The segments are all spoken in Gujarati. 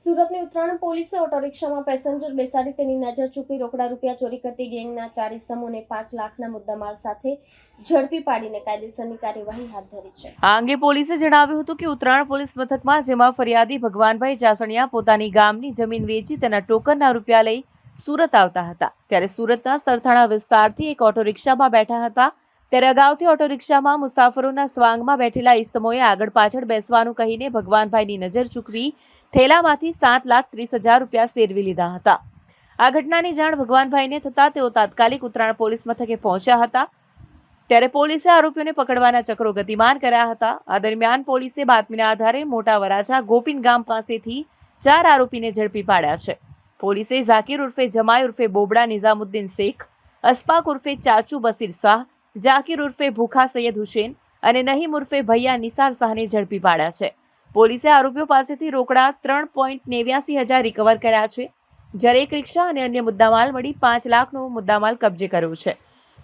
સુરતની ઉત્તરાયણ પોલીસે ઓટો રિક્ષામાં પેસેન્જર બેસાડી તેની નજર ચૂકી રોકડા રૂપિયા ચોરી કરતી ગેંગના 4 ઇસમોને 5 લાખના મુદ્દામાલ સાથે ઝડપી પાડીને કાયદેસરની કાર્યવાહી હાથ ધરી છે। આ અંગે પોલીસે જણાવ્યું હતું કે ઉત્તરાયણ પોલીસ મથકમાં જેમાં ફરિયાદી ભગવાનભાઈ જાસણિયા પોતાની ગામની જમીન વેચી તેના ટોકનના રૂપિયા લઈ સુરત આવતા હતા, ત્યારે સુરતના સરથાણા વિસ્તારથી એક ઓટો રિક્ષામાં બેઠા હતા। ત્યારે અગાઉથી ઓટો રિક્ષામાં મુસાફરોના સ્વાંગમાં બેઠેલા ઇસમોએ આગળ પાછળ બેસવાનું કહીને ભગવાનભાઈની નજર ચૂકવી થેલામાંથી 7,30,000 રૂપિયા સેરવી લીધા હતા। આ ઘટનાની જાણ ભગવાનભાઈને થતાં તેઓ તાત્કાલિક ઉત્તરાયણ પોલીસ મથકે પહોંચ્યા હતા, ત્યારે પોલીસે આરોપીઓને પકડવાના ચક્રો ગતિમાન કર્યા હતા। આ દરમિયાન પોલીસે બાતમીના આધારે મોટા વરાછા ગોપીન ગામ પાસેથી 4 આરોપીને ઝડપી પાડ્યા છે। પોલીસે ઝાકીર ઉર્ફે જમાઈ ઉર્ફે બોબડા નિઝામુદ્દીન શેખ, અસ્પાક ઉર્ફે ચાચુ બસીર શાહ, જાકીર ઉર્ફે ભૂખા સૈયદ હુસેન અને નહીમ ઉર્ફે ભૈયા નિસાર શાહને ઝડપી પાડ્યા છે। પોલીસે આરોપીઓ પાસેથી રોકડા 3,89,000 રિકવર કર્યા છે, જ્યારે એક રિક્ષા અને અન્ય મુદ્દામાલ મળી 5 લાખનો મુદ્દામાલ કબજે કર્યો છે।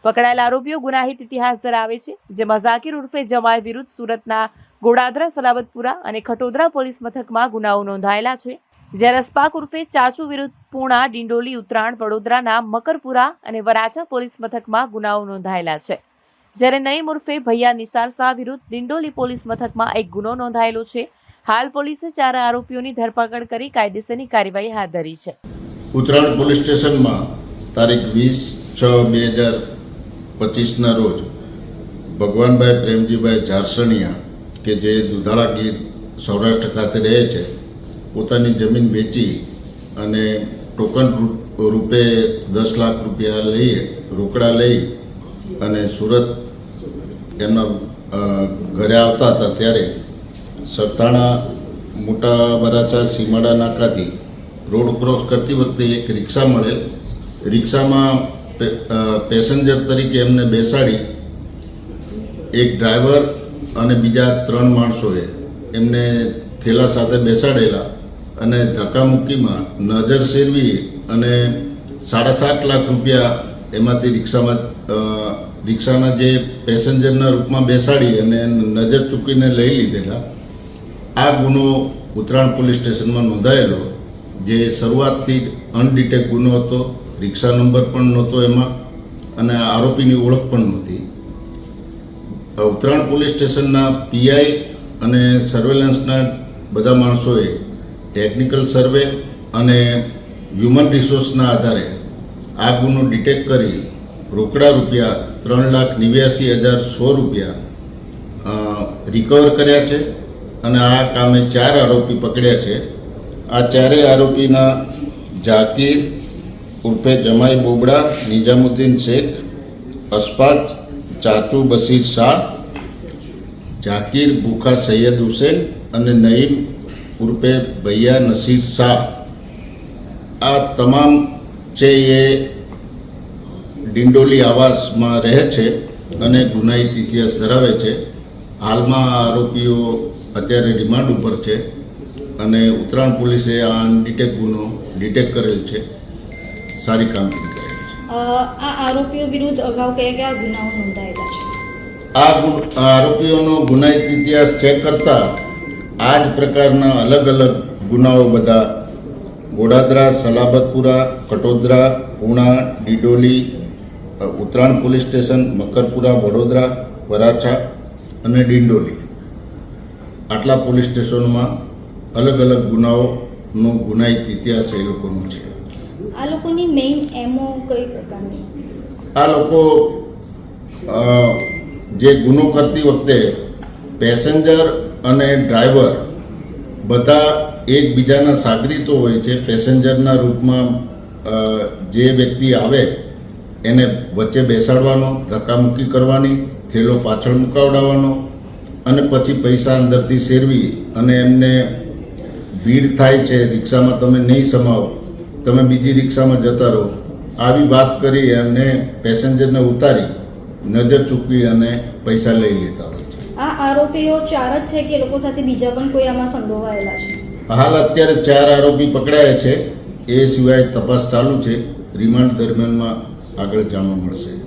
પકડાયેલા આરોપીઓ ગુનાહિત ઇતિહાસ ધરાવે છે, જેમાં ઝાકીર ઉર્ફે જમાઈ વિરુદ્ધ સુરતના ગોડાદરા, સલાબતપુરા અને ખટોદરા પોલીસ મથકમાં ગુનાઓ નોંધાયેલા છે, જ્યારે અસ્પાક ઉર્ફે ચાચુ વિરુદ્ધ પૂણા, ડિંડોલી, ઉત્તરાયણ, વડોદરાના મકરપુરા અને વરાછા પોલીસ મથકમાં ગુનાઓ નોંધાયેલા છે, જ્યારે નઈમ ઉર્ફે ભૈયા નિસાર શાહ વિરુદ્ધ ડિંડોલી પોલીસ મથકમાં એક ગુનો નોંધાયેલો છે। હાલ પોલીસે 4 આરોપીઓની ધરપકડ કરી કાયદેસરની કાર્યવાહી હાથ ધરી છે। ઉત્તરાયણ પોલીસ સ્ટેશનમાં તારીખ 20/6/2025ના રોજ ભગવાનભાઈ પ્રેમજીભાઈ જાસણિયા કે જે દુધાળા ગીર સૌરાષ્ટ્ર ખાતે રહે છે, પોતાની જમીન વેચી અને ટોકન રૂપે 10 લાખ રૂપિયા રોકડા લઈ અને સુરત એમના ઘરે આવતા હતા, ત્યારે સરથાણા મોટા વરાછા સીમાડા નાકાથી રોડ ક્રોસ કરતી વખતે એક રિક્ષા મળેલ। રિક્ષામાં પેસેન્જર તરીકે એમને બેસાડી એક ડ્રાઈવર અને બીજા 3 માણસોએ એમને થેલા સાથે બેસાડેલા અને ધક્કામુક્કીમાં નજર સેરવી અને 7.5 લાખ રૂપિયા એમાંથી રિક્ષાના જે પેસેન્જરના રૂપમાં બેસાડી અને નજર ચૂકીને લઈ લીધેલા। આ ગુનો ઉત્તરાયણ પોલીસ સ્ટેશનમાં નોંધાયેલો, જે શરૂઆતથી જ અનડિટેક ગુનો હતો। રિક્ષા નંબર પણ નહોતો એમાં અને આરોપીની ઓળખ પણ નહોતી। ઉત્તરાયણ પોલીસ સ્ટેશનના પીઆઈ અને સર્વેલન્સના બધા માણસોએ ટેકનિકલ સર્વે અને હ્યુમન રિસોર્સના આધારે આ ગુનો ડિટેક્ટ કરી રોકડા રૂપિયા 3,89,100 રૂપિયા રિકવર કર્યા છે અને આ કામે 4 આરોપી પકડ્યા છે। આ 4 આરોપીના ઝાકીર ઉર્ફે જમાઈ બોબડા નિઝામુદ્દીન શેખ, અસ્પાક ચાચુ બસીર શાહ, જાકીર ભૂખા સૈયદ હુસેન અને નઈમ ઉર્ફે ભૈયા નસીર શાહ, આ તમામ છે એ ડિંડોલી આવાસમાં રહે છે અને ગુનાહિત ઇતિહાસ ધરાવે છે। હાલમાં આરોપીઓ અત્યારે રિમાન્ડ ઉપર છે અને ઉત્તરાયણ પોલીસે આ અનડિટેક ગુનો ડિટેક્ટ કરેલ છે, સારી કામગીરી કરેલી છે। આ આરોપીઓ વિરુદ્ધ અગાઉ કયા ગુનાઓ નોંધાયેલા છે? આ આરોપીઓનો ગુનાહિત ઇતિહાસ ચેક કરતા આ જ પ્રકારના અલગ અલગ ગુનાઓ બધા ગોડાદરા, સલાબતપુરા, ખટોદરા, પૂણા, ડિંડોલી, ઉત્તરાયણ પોલીસ સ્ટેશન, મકરપુરા, વડોદરા, વરાછા અને ડિંડોલી, આટલા પોલીસ સ્ટેશનોમાં અલગ અલગ ગુનાઓનો ગુનાહિત ઇતિહાસ એ લોકોનો છે। આ લોકોની મેઇન એમઓ કઈ પ્રકારની? આ લોકો જે ગુનો કરતી વખતે પેસેન્જર અને ડ્રાઈવર બધા એકબીજાના સાગરીતો હોય છે। પેસેન્જરના રૂપમાં જે વ્યક્તિ આવે એને વચ્ચે બેસાડવાનો, ધક્કામુક્કી કરવાની, થેલો પાછળ મુકાવડાવવાનો અને પછી પૈસા અંદરથી સેરવી અને એમને ભીડ થાય છે, રિક્ષામાં તમે નહીં સમાવો, તમે બીજી રિક્ષામાં જતા રહો, આવી વાત કરી અને પેસેન્જરને ઉતારી નજર ચૂકવી અને પૈસા લઈ લેતા હોય છે। આ આરોપીઓ 4 જ છે કે લોકો સાથે બીજા પણ કોઈ આમાં સંડોવાયેલા છે? હાલ અત્યારે 4 આરોપી પકડાયા છે, એ સિવાય તપાસ ચાલુ છે। રિમાન્ડ દરમિયાનમાં આગળ જાણવા મળશે।